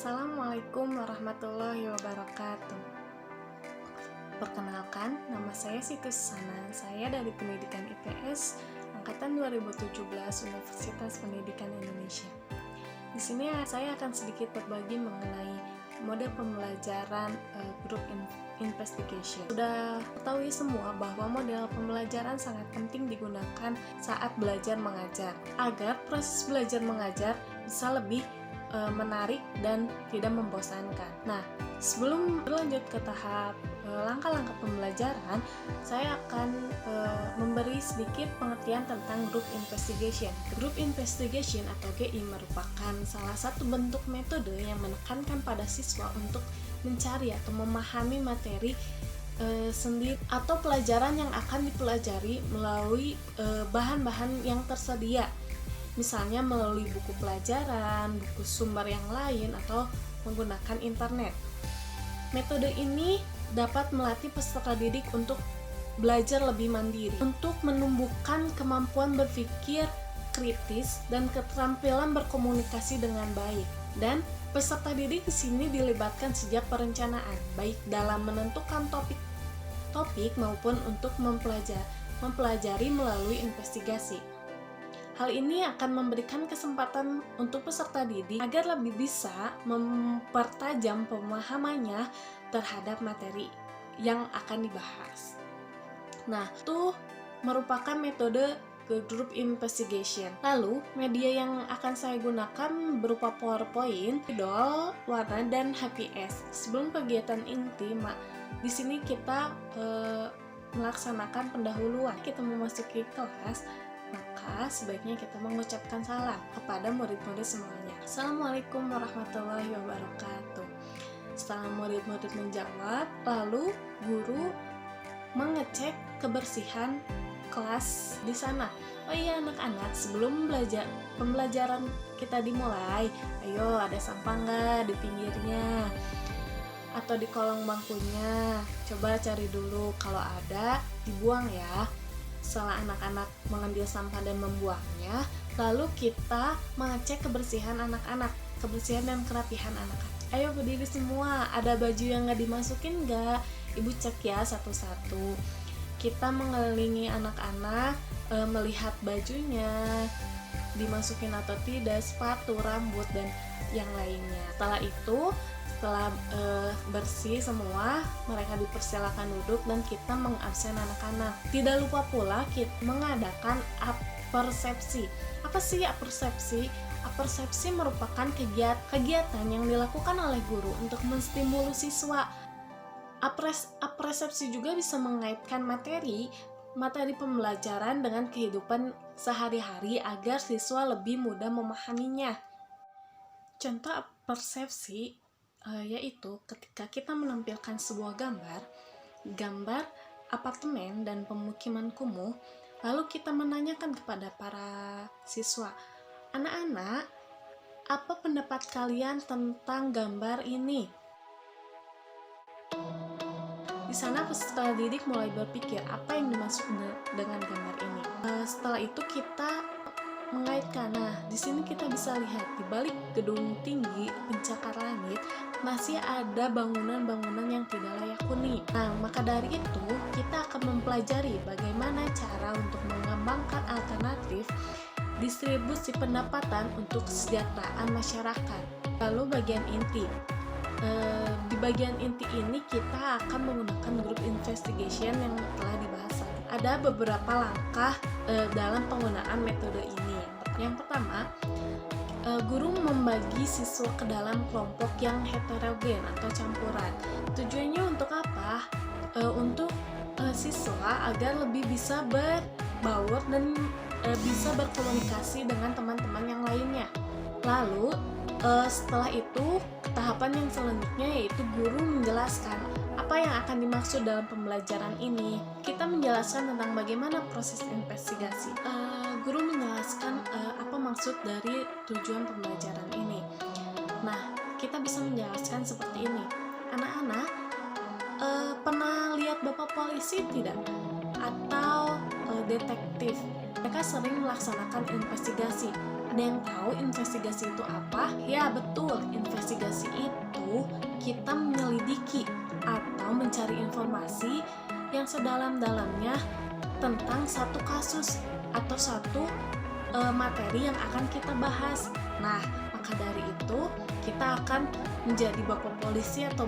Assalamualaikum warahmatullahi wabarakatuh. Perkenalkan, nama saya Siti Susana. Saya dari Pendidikan IPS Angkatan 2017 Universitas Pendidikan Indonesia. Di sini saya akan sedikit berbagi mengenai model pembelajaran group investigation. Sudah ketahui semua bahwa model pembelajaran sangat penting digunakan saat belajar mengajar, agar proses belajar mengajar bisa lebih menarik dan tidak membosankan. Nah, sebelum berlanjut ke tahap langkah-langkah pembelajaran, saya akan memberi sedikit pengertian tentang group investigation. Group investigation atau GI merupakan salah satu bentuk metode yang menekankan pada siswa untuk mencari atau memahami materi sendiri atau pelajaran yang akan dipelajari melalui bahan-bahan yang tersedia. Misalnya melalui buku pelajaran, buku sumber yang lain, atau menggunakan internet. Metode ini dapat melatih peserta didik untuk belajar lebih mandiri, untuk menumbuhkan kemampuan berpikir kritis dan keterampilan berkomunikasi dengan baik. Dan peserta didik di sini dilibatkan sejak perencanaan, baik dalam menentukan topik maupun untuk mempelajari melalui investigasi. Hal ini akan memberikan kesempatan untuk peserta didik agar lebih bisa mempertajam pemahamannya terhadap materi yang akan dibahas. Nah, itu merupakan metode group investigation. Lalu, media yang akan saya gunakan berupa PowerPoint, Doodle, warna, dan HPS. Sebelum kegiatan inti, di sini kita melaksanakan pendahuluan. Kita memasuki kelas, maka sebaiknya kita mengucapkan salam kepada murid-murid semuanya. Assalamualaikum warahmatullahi wabarakatuh. Setelah murid-murid menjawab, lalu guru mengecek kebersihan kelas di sana. Oh iya anak-anak, sebelum pembelajaran kita dimulai, ayo ada sampah nggak di pinggirnya atau di kolong bangkunya? Coba cari dulu, kalau ada dibuang ya. Setelah anak-anak mengambil sampah dan membuangnya, lalu kita mengecek kebersihan anak-anak, kebersihan dan kerapihan anak-anak. Ayo berdiri semua, ada baju yang nggak dimasukin nggak? Ibu cek ya satu-satu. Kita mengelilingi anak-anak, melihat bajunya dimasukin atau tidak, sepatu, rambut, dan yang lainnya. Setelah bersih semua, mereka dipersilakan duduk dan kita mengabsen anak-anak. Tidak lupa pula kita mengadakan apersepsi. Apa sih apersepsi? Apersepsi merupakan kegiatan yang dilakukan oleh guru untuk menstimulus siswa. Apersepsi juga bisa mengaitkan materi pembelajaran dengan kehidupan sehari-hari agar siswa lebih mudah memahaminya. Contoh apersepsi yaitu ketika kita menampilkan sebuah gambar apartemen dan pemukiman kumuh, lalu kita menanyakan kepada para siswa, anak-anak, apa pendapat kalian tentang gambar ini? Di sana peserta didik mulai berpikir apa yang dimaksud dengan gambar ini. Setelah itu kita mengaitkan. Nah, di sini kita bisa lihat di balik gedung tinggi pencakar langit masih ada bangunan-bangunan yang tidak layak huni. Nah, maka dari itu kita akan mempelajari bagaimana cara untuk mengembangkan alternatif distribusi pendapatan untuk kesejahteraan masyarakat. Lalu bagian inti. Di bagian inti ini kita akan menggunakan group investigation yang telah dibahas tadi. Ada beberapa langkah dalam penggunaan metode ini. Yang pertama, guru membagi siswa ke dalam kelompok yang heterogen atau campuran. Tujuannya untuk apa? Untuk siswa agar lebih bisa berbaur dan bisa berkomunikasi dengan teman-teman yang lainnya. Lalu setelah itu, tahapan yang selanjutnya yaitu guru menjelaskan apa yang akan dimaksud dalam pembelajaran ini. Kita menjelaskan tentang bagaimana proses investigasi. Guru menjelaskan apa maksud dari tujuan pembelajaran ini. Nah, kita bisa menjelaskan seperti ini. Anak-anak, pernah lihat bapak polisi tidak? Atau detektif? Mereka sering melaksanakan investigasi. Ada yang tahu investigasi itu apa? Ya betul, investigasi kita menyelidiki atau mencari informasi yang sedalam-dalamnya tentang satu kasus atau satu materi yang akan kita bahas. Nah, maka dari itu kita akan menjadi bapak polisi atau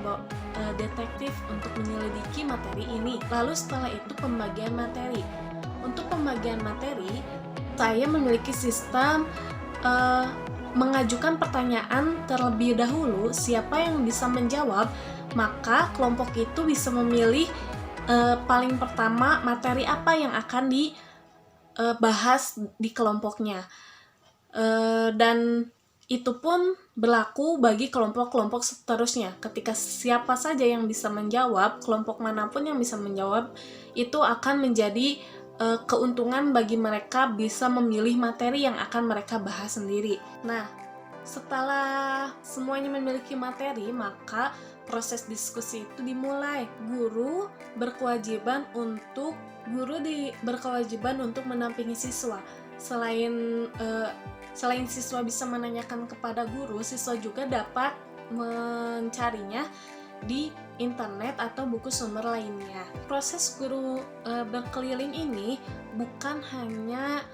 detektif untuk menyelidiki materi ini. Lalu setelah itu pembagian materi. Untuk pembagian materi, saya memiliki sistem mengajukan pertanyaan terlebih dahulu. Siapa yang bisa menjawab, maka kelompok itu bisa memilih paling pertama materi apa yang akan dibahas di kelompoknya. Dan itu pun berlaku bagi kelompok-kelompok seterusnya. Ketika siapa saja yang bisa menjawab, kelompok manapun yang bisa menjawab, itu akan menjadi keuntungan bagi mereka bisa memilih materi yang akan mereka bahas sendiri. Nah, setelah semuanya memiliki materi, maka proses diskusi itu dimulai. Guru berkewajiban untuk menampingi siswa. Selain siswa bisa menanyakan kepada guru, siswa juga dapat mencarinya di internet atau buku sumber lainnya. Proses guru berkeliling ini bukan hanya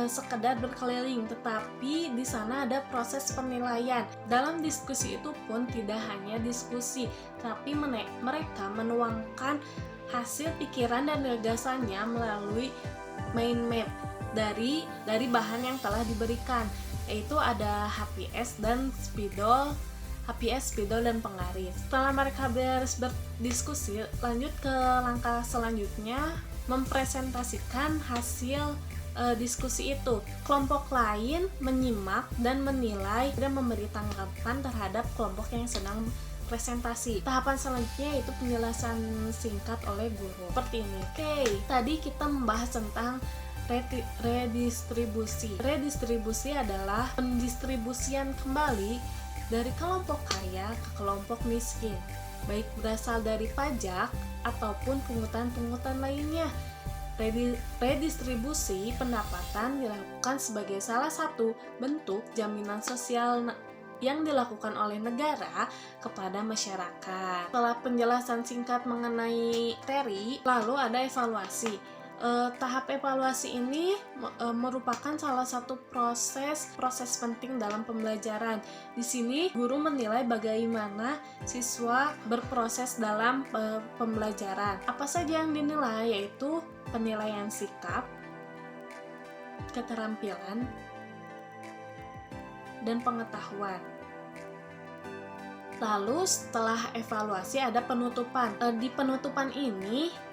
sekedar berkeliling, tetapi di sana ada proses penilaian. Dalam diskusi itu pun tidak hanya diskusi, tapi mereka menuangkan hasil pikiran dan gagasannya melalui mind map dari bahan yang telah diberikan, yaitu ada HPS, spidol, dan penggaris. Setelah mereka beres berdiskusi, lanjut ke langkah selanjutnya, mempresentasikan hasil diskusi itu. Kelompok lain menyimak dan menilai dan memberi tanggapan terhadap kelompok yang sedang presentasi. Tahapan selanjutnya yaitu penjelasan singkat oleh guru. Seperti ini. Oke, tadi kita membahas tentang redistribusi. Redistribusi adalah pendistribusian kembali dari kelompok kaya ke kelompok miskin, baik berasal dari pajak ataupun pungutan-pungutan lainnya. Redistribusi pendapatan dilakukan sebagai salah satu bentuk jaminan sosial yang dilakukan oleh negara kepada masyarakat. Setelah penjelasan singkat mengenai materi, lalu ada evaluasi. Tahap evaluasi ini merupakan salah satu proses penting dalam pembelajaran. Di sini guru menilai bagaimana siswa berproses dalam pembelajaran. Apa saja yang dinilai, yaitu penilaian sikap, keterampilan, dan pengetahuan. Lalu setelah evaluasi ada penutupan. Di penutupan ini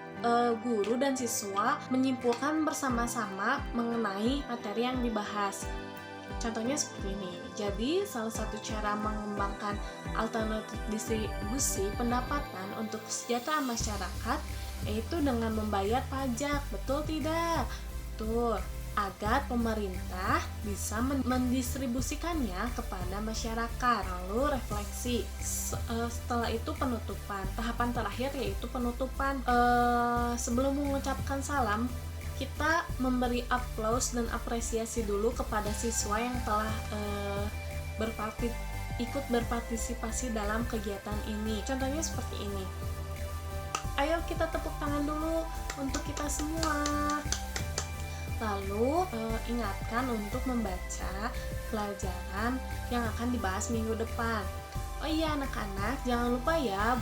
guru dan siswa menyimpulkan bersama-sama mengenai materi yang dibahas. Contohnya seperti ini. Jadi, salah satu cara mengembangkan alternatif distribusi pendapatan untuk kesejahteraan masyarakat yaitu dengan membayar pajak. Betul tidak? Betul. Agar pemerintah bisa mendistribusikannya kepada masyarakat. Lalu refleksi. Setelah itu penutupan. Tahapan terakhir yaitu penutupan. Sebelum mengucapkan salam, kita memberi aplaus dan apresiasi dulu kepada siswa yang telah ikut berpartisipasi dalam kegiatan ini. Contohnya seperti ini. Ayo kita tepuk tangan dulu untuk kita semua. Lalu ingatkan untuk membaca pelajaran yang akan dibahas minggu depan. Oh iya anak-anak, jangan lupa ya,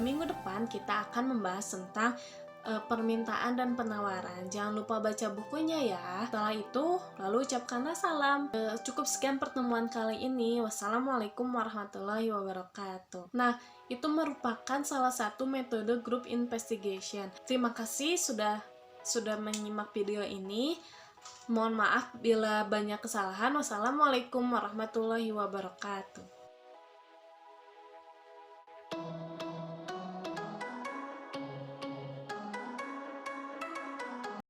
minggu depan kita akan membahas tentang permintaan dan penawaran. Jangan lupa baca bukunya ya. Setelah itu, lalu ucapkanlah salam. Cukup sekian pertemuan kali ini. Wassalamualaikum warahmatullahi wabarakatuh. Nah, itu merupakan salah satu metode group investigation. Terima kasih sudah menyimak video ini. Mohon maaf bila banyak kesalahan. Wassalamualaikum warahmatullahi wabarakatuh.